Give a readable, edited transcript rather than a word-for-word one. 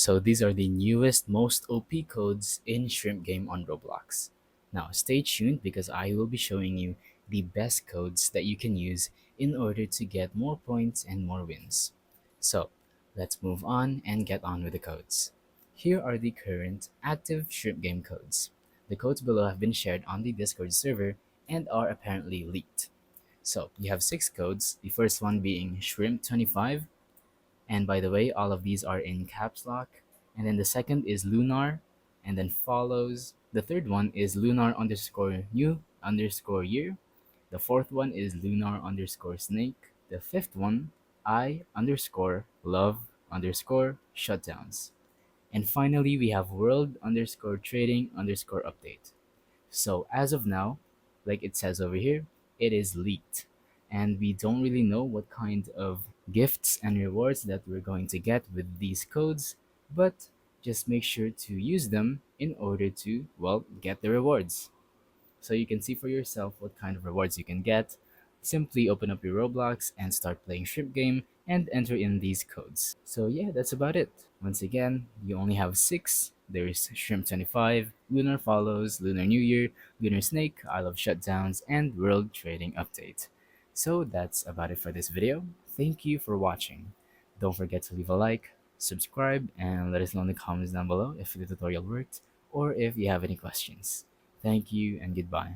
So these are the newest, most OP codes in Shrimp Game on Roblox. Now stay tuned because I will be showing you the best codes that you can use in order to get more points and more wins. So let's move on and get on with the codes. Here are the current active Shrimp Game codes. The codes below have been shared on the Discord server and are apparently leaked. So you have 6 codes, the first one being Shrimp25, and by the way, all of these are in caps lock. And then the second is lunar, and then follows. The third one is lunar underscore new underscore year. The fourth one is lunar underscore snake. The fifth one, I underscore love underscore shutdowns. And finally, we have world underscore trading underscore update. So as of now, like it says over here, it is leaked. And we don't really know what kind of gifts and rewards that we're going to get with these codes, but just make sure to use them in order to, well, get the rewards. So you can see for yourself what kind of rewards you can get. Simply open up your Roblox and start playing Shrimp Game and enter in these codes. So yeah, that's about it. Once again, you only have 6. There's Shrimp 25, Lunar Follows, Lunar New Year, Lunar Snake, I Love Shutdowns, and World Trading Update. So that's about it for this video. Thank you for watching. Don't forget to leave a like, subscribe, and let us know in the comments down below if the tutorial worked or if you have any questions. Thank you and goodbye.